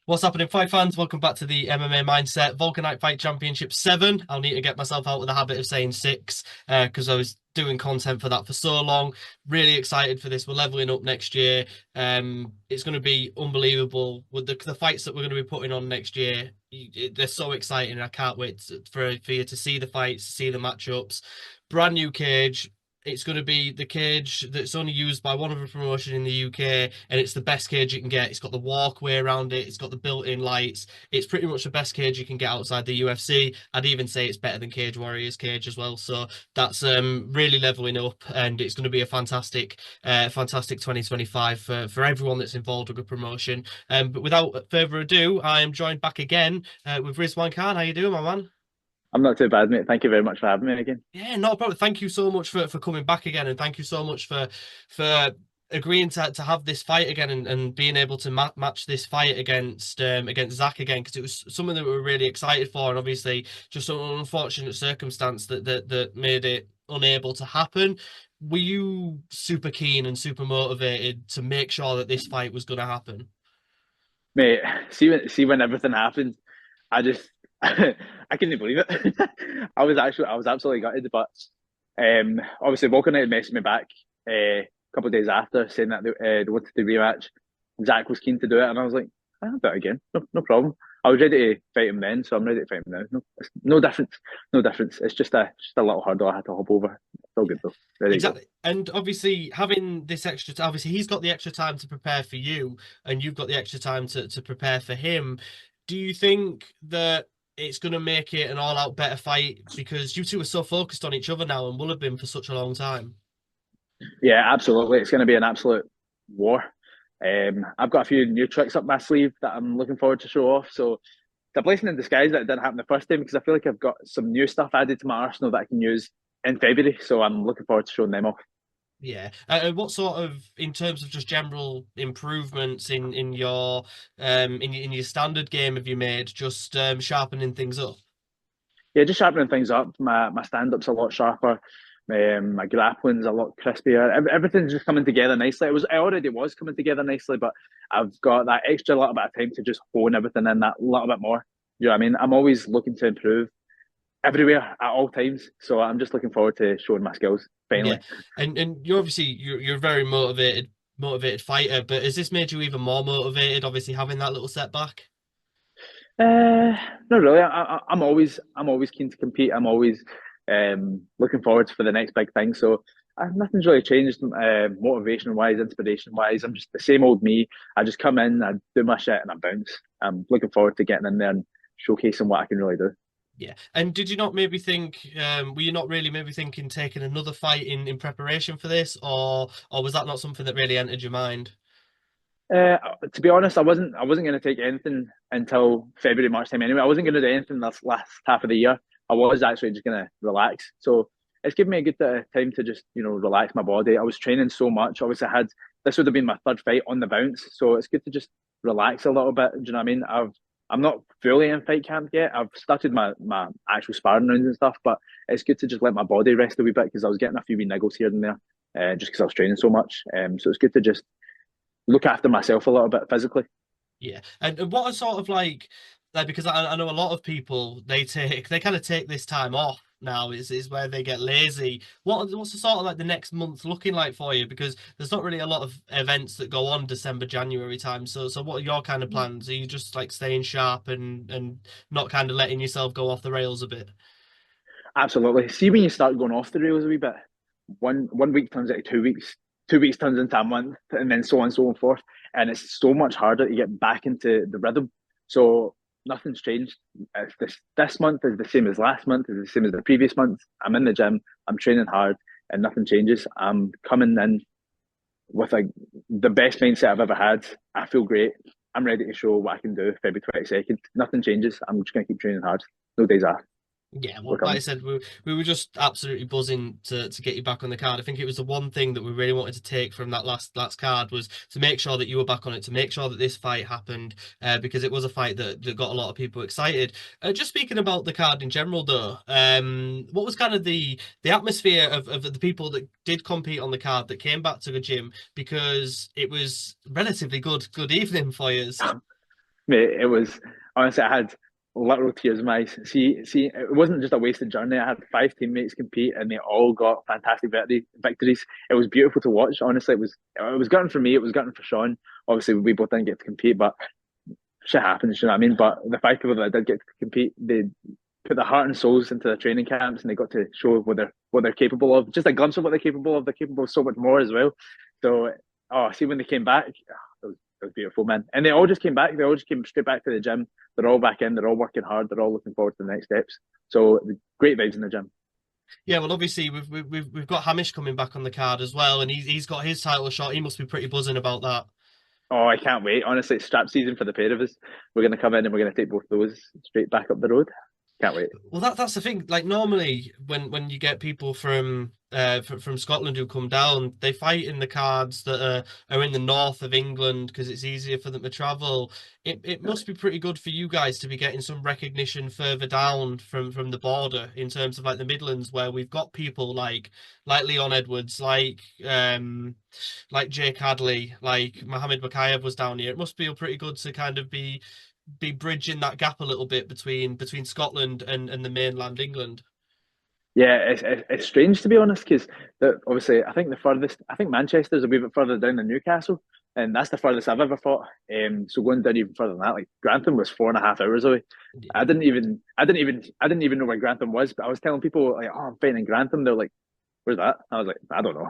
What's happening, fight fans? Welcome back to the MMA Mindset Wolkernite Fight Championship 7. I'll need to get myself out of the habit of saying 6 because I was doing content for that for so long. Really excited for this. We're leveling up next year. It's going to be unbelievable with the fights that we're going to be putting on next year. They're so exciting. I can't wait for you to see the fights, to see the matchups. Brand new cage. It's going to be the cage that's only used by one other promotion in the UK, and it's the best cage you can get. It's got the walkway around it. It's got the built-in lights. It's pretty much the best cage you can get outside the UFC. I'd even say it's better than Cage Warriors cage as well. So that's really leveling up, and it's going to be a fantastic 2025 for everyone that's involved with the promotion. But without further ado, I am joined back again with Rizwaan Khan. How you doing, my man? I'm not too bad, mate. Thank you very much for having me again. Yeah, no problem. Thank you so much for coming back again, and thank you so much for agreeing to have this fight again and being able to match this fight against Zak again, because it was something that we were really excited for, and obviously just an unfortunate circumstance that made it unable to happen. Were you super keen and super motivated to make sure that this fight was going to happen? Mate, see when everything happened, I just I couldn't believe it. I was absolutely gutted, but obviously Wolkernite had messaged me back a couple of days after saying that they wanted the rematch. Zach was keen to do it, and I was like, I'll do it again. No problem. I was ready to fight him then, so I'm ready to fight him now. No, it's no difference. No difference. It's just a little hurdle I had to hop over. It's all good though. Ready to go. Exactly. And obviously having this extra obviously he's got the extra time to prepare for you and you've got the extra time to prepare for him. Do you think that it's going to make it an all-out better fight because you two are so focused on each other now and will have been for such a long time? Yeah, absolutely. It's going to be an absolute war. I've got a few new tricks up my sleeve that I'm looking forward to show off. So it's a blessing in disguise that it didn't happen the first time because I feel like I've got some new stuff added to my arsenal that I can use in February. So I'm looking forward to showing them off. Yeah. And what sort of, in terms of just general improvements in your standard game have you made, just sharpening things up? Yeah, just sharpening things up. My stand up's a lot sharper. My grappling's a lot crispier. Everything's just coming together nicely. It already was coming together nicely, but I've got that extra little bit of time to just hone everything in that little bit more. You know what I mean? I'm always looking to improve everywhere at all times. So I'm just looking forward to showing my skills Yeah. finally. And you're obviously you're a very motivated fighter, but has this made you even more motivated, obviously having that little setback? Not really. I'm always keen to compete. I'm always looking forward for the next big thing. So nothing's really changed motivation wise, inspiration wise. I'm just the same old me. I just come in, I do my shit, and I bounce. I'm looking forward to getting in there and showcasing what I can really do. Yeah. And did you not maybe think, were you not really maybe thinking taking another fight in preparation for this, or was that not something that really entered your mind? To be honest, I wasn't going to take anything until February, March time anyway. I wasn't going to do anything this last half of the year. I was actually just going to relax. So it's given me a good time to just relax my body. I was training so much. Obviously, this would have been my third fight on the bounce, so it's good to just relax a little bit. Do you know what I mean? I'm not fully in fight camp yet. I've started my actual sparring rounds and stuff, but it's good to just let my body rest a wee bit because I was getting a few wee niggles here and there, just because I was training so much. So it's good to just look after myself a little bit physically. Yeah. And what are sort of like because I know a lot of people they kind of take this time off now is where they get lazy. What's the sort of like the next month looking like for you? Because there's not really a lot of events that go on December, January time. So what are your kind of plans? Are you just like staying sharp and not kind of letting yourself go off the rails a bit? Absolutely. See when you start going off the rails a wee bit, one week turns into 2 weeks, 2 weeks turns into a month, and then so on and so on forth. And it's so much harder to get back into the rhythm. So nothing's changed. If this month is the same as last month, is the same as the previous month. I'm in the gym, I'm training hard, and nothing changes. I'm coming in with the best mindset I've ever had. I feel great. I'm ready to show what I can do February 22nd. Nothing changes. I'm just gonna keep training hard. No days off. Yeah, We're well, like I coming. said, we were just absolutely buzzing to get you back on the card. I think it was the one thing that we really wanted to take from that last card was to make sure that you were back on it, to make sure that this fight happened, because it was a fight that got a lot of people excited. Just speaking about the card in general, though, what was kind of the atmosphere of the people that did compete on the card that came back to the gym because it was relatively good evening for you. Mate, it was honestly I had literal tears in my eyes. See, it wasn't just a wasted journey. I had five teammates compete, and they all got fantastic victories. It was beautiful to watch. Honestly, it was gutting for me. It was gutting for Sean. Obviously, we both didn't get to compete, but shit happens. You know what I mean? But the five people that did get to compete, they put their heart and souls into their training camps, and they got to show what they're capable of. Just a glimpse of what they're capable of. They're capable of so much more as well. So, oh, see when they came back, it was beautiful, man. And they all just came back. They all just came straight back to the gym. They're all back in. They're all working hard. They're all looking forward to the next steps. So great vibes in the gym. Yeah, well, obviously we've got Hamish coming back on the card as well, and he's got his title shot. He must be pretty buzzing about that. Oh, I can't wait. Honestly, it's strap season for the pair of us. We're going to come in and we're going to take both those straight back up the road. Can't wait. Well, that's the thing. Like normally, when you get people from Scotland who come down, they fight in the cards that are in the north of England because it's easier for them to travel. It must be pretty good for you guys to be getting some recognition further down from the border in terms of like the Midlands, where we've got people like Leon Edwards, like Jake Hadley, like Mohammed Bakayev was down here. It must feel pretty good to kind of be bridging that gap a little bit between Scotland and the mainland England. Yeah, it's strange to be honest because obviously I think Manchester's a wee bit further down than Newcastle, and that's the furthest I've ever fought. So going down even further than that, like Grantham was 4.5 hours away. I didn't even know where Grantham was, but I was telling people like, oh, I'm fighting in Grantham. They're like, where's that? I was like, I don't know.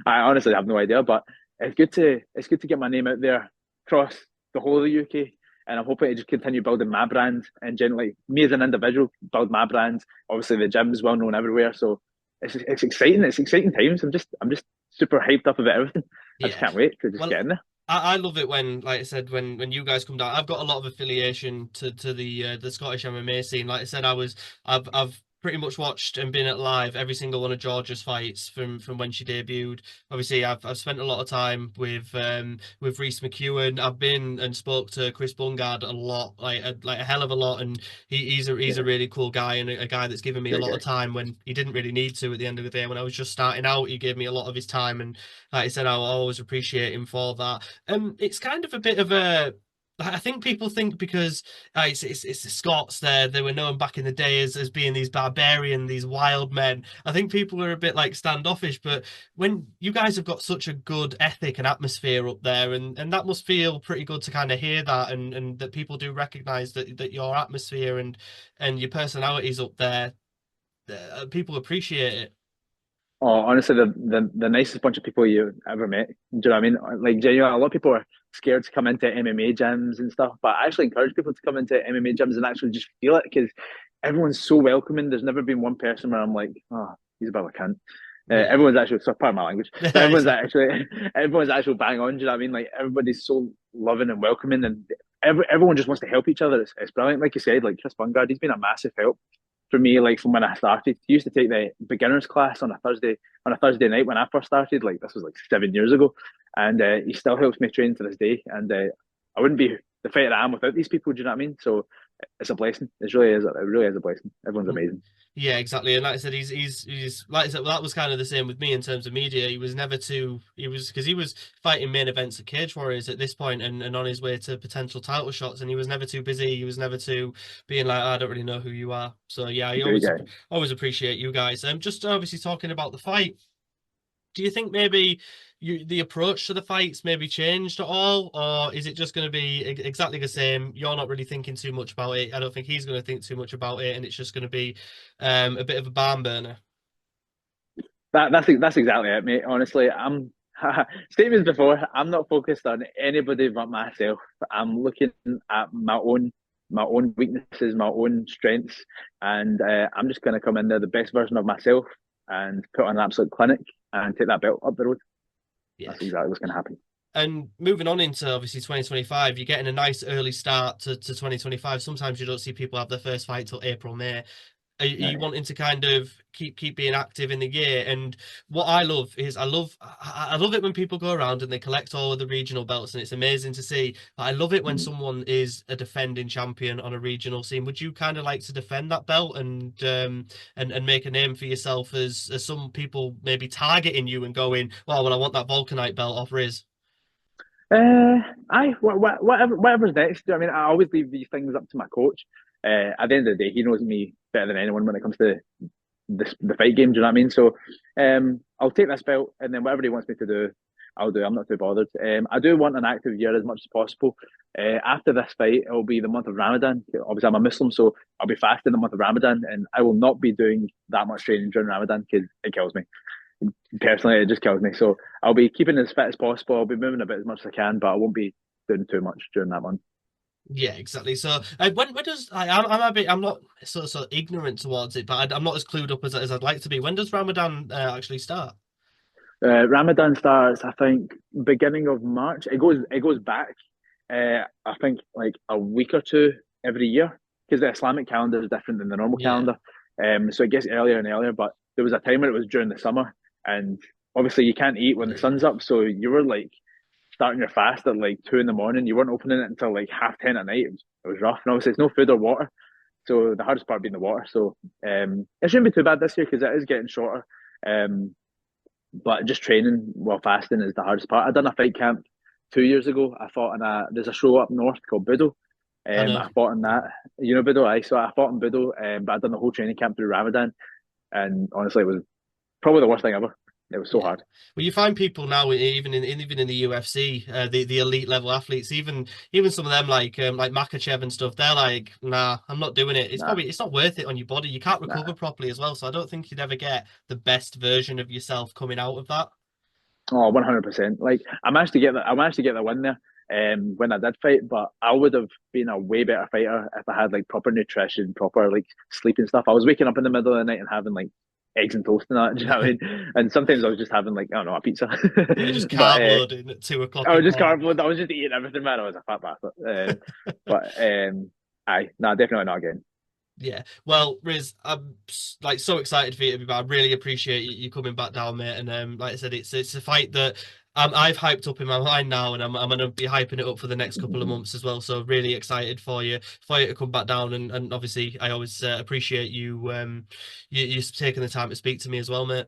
I honestly have no idea, but it's good to get my name out there across the whole of the UK. And I'm hoping to just continue building my brand and generally me as an individual build my brand. Obviously, the gym is well known everywhere, so it's exciting. It's exciting times. I'm just super hyped up about everything. I just Yeah. can't wait to just Well, get in there. I love it when, like I said, when you guys come down. I've got a lot of affiliation to the Scottish MMA scene. Like I said, I've pretty much watched and been at live every single one of Georgia's fights from when she debuted. Obviously, I've spent a lot of time with Reese McEwen. I've been and spoke to Chris Bungard a lot, like a hell of a lot, and he's a Yeah, really cool guy and a guy that's given me a great lot guy. of time when he didn't really need to at the end of the day. When I was just starting out, he gave me a lot of his time, and like I said, I'll always appreciate him for that. It's kind of a bit of a. I think people think because it's the Scots there, they were known back in the day as being these barbarian, these wild men. I think people are a bit like standoffish, but when you guys have got such a good ethic and atmosphere up there, and that must feel pretty good to kind of hear that, and that people do recognize that your atmosphere and your personalities up there, people appreciate it. Oh, honestly, the nicest bunch of people you ever met. Do you know what I mean? Like, genuinely, a lot of people are scared to come into MMA gyms and stuff, but I actually encourage people to come into MMA gyms and actually just feel it because everyone's so welcoming. There's never been one person where I'm like, oh, he's a bit of a cunt. Yeah, Everyone's actually, so pardon my language, but it's everyone's actually bang on. Do you know what I mean? Like, everybody's so loving and welcoming, and everyone just wants to help each other. It's brilliant. Like you said, like Chris Bungard, he's been a massive help for me, like from when I started. He used to take the beginners class on a Thursday night when I first started. Like this was like 7 years ago, and he still helps me train to this day. And I wouldn't be the fighter I am without these people. Do you know what I mean? So it's a blessing. It really is. It really is a blessing. Everyone's amazing. Yeah, exactly. And like I said, he's like I said, well, that was kind of the same with me in terms of media. He was because he was fighting main events at Cage Warriors at this point and on his way to potential title shots, and he was never too busy. He was never too being like, "Oh, I don't really know who you are." So yeah, I Great guy. always appreciate you guys. Just obviously talking about the fight. Do you think maybe the approach to the fights maybe changed at all, or is it just going to be exactly the same? You're not really thinking too much about it. I don't think he's going to think too much about it, and it's just going to be a bit of a barn burner. That's exactly it, mate. Honestly, I'm same as before. I'm not focused on anybody but myself. I'm looking at my own weaknesses, my own strengths, and I'm just going to come in there the best version of myself and put on an absolute clinic and take that belt up the road. Yeah. That's exactly what's going to happen. And moving on into obviously 2025, you're getting a nice early start to 2025. Sometimes you don't see people have their first fight till April, May. Are you Right. wanting to kind of keep being active in the year? And what I love is I love it when people go around and they collect all of the regional belts, and it's amazing to see. But I love it when Mm. someone is a defending champion on a regional scene. Would you kind of like to defend that belt and make a name for yourself as some people maybe targeting you and going, well, I want that Vulcanite belt off Riz. Aye, whatever's next. I mean, I always leave these things up to my coach. At the end of the day, he knows me better than anyone when it comes to the fight game. Do you know what I mean? So, I'll take this belt, and then whatever he wants me to do, I'll do. I'm not too bothered. I do want an active year as much as possible. After this fight, it'll be the month of Ramadan. Obviously, I'm a Muslim, so I'll be fasting the month of Ramadan, and I will not be doing that much training during Ramadan because it kills me. Personally, it just kills me. So I'll be keeping as fit as possible. I'll be moving a bit as much as I can, but I won't be doing too much during that month. Yeah, exactly. So when does I'm a bit I'm not sort of ignorant towards it, but I'm not as clued up as I'd like to be. When does Ramadan actually start? Ramadan starts, I think, beginning of March. It goes back, I think, like a week or two every year because the Islamic calendar is different than the normal Yeah, calendar. So it gets earlier and earlier. But there was a time when it was during the summer, and obviously you can't eat when the sun's yeah, up. So you were like starting your fast at like 2 in the morning. You weren't opening it until like 10:30 at night. It was rough, and obviously it's no food or water. So the hardest part being the water. So it shouldn't be too bad this year because it is getting shorter. Um, but just training while fasting is the hardest part. I done a fight camp 2 years ago. I fought in there's a show up north called Budo. I know. I fought in that. You know Budo, I so I fought in Budo, but I done the whole training camp through Ramadan, and honestly, it was probably the worst thing ever. It was so Yeah. hard. Well, you find people now, even in the UFC, the elite level athletes, even some of them like Makachev and stuff, they're like, nah, I'm not doing it. Nah, It's not worth it on your body. You can't recover nah. properly as well. So I don't think you'd ever get the best version of yourself coming out of that. Oh, 100%. Like I managed to get that. I managed to get the win there. When I did fight, but I would have been a way better fighter if I had like proper nutrition, proper like sleeping stuff. I was waking up in the middle of the night and having like eggs and toast and that. Do you know what I mean? And sometimes I was just having like I don't know a pizza, Yeah, just but carb loading at 2 o'clock I in was the just morning. cardboard. I was just eating everything, man. I was a fat bastard. But aye, nah, definitely not again. Yeah. Well, Riz, I'm like so excited for you to be back. I really appreciate you coming back down, mate. And like I said, it's a fight that I've hyped up in my mind now, and I'm gonna be hyping it up for the next couple of months as well. So really excited for you to come back down. And obviously, I always appreciate you taking the time to speak to me as well, mate.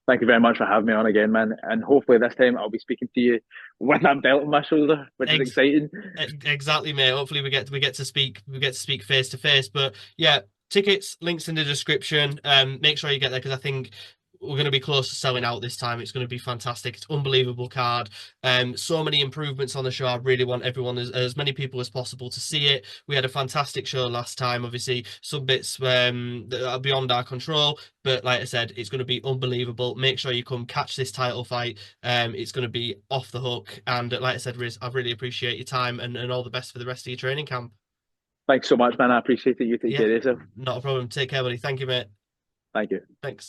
Thank you very much for having me on again, man. And hopefully this time I'll be speaking to you with that belt on my shoulder, which is Ex exciting. exactly, mate. Hopefully, we get to speak face to face. But yeah, tickets, links in the description. Make sure you get there because I think we're going to be close to selling out this time. It's going to be fantastic. It's unbelievable card. So many improvements on the show. I really want everyone, as many people as possible, to see it. We had a fantastic show last time. Obviously, some bits that are beyond our control, but like I said, it's going to be unbelievable. Make sure you come catch this title fight. It's going to be off the hook. And like I said, Riz, I really appreciate your time and all the best for the rest of your training camp. Thanks so much, man. I appreciate it. You take care Yeah, of yourself. not a problem. Take care, buddy. Thank you, mate. Thank you. Thanks.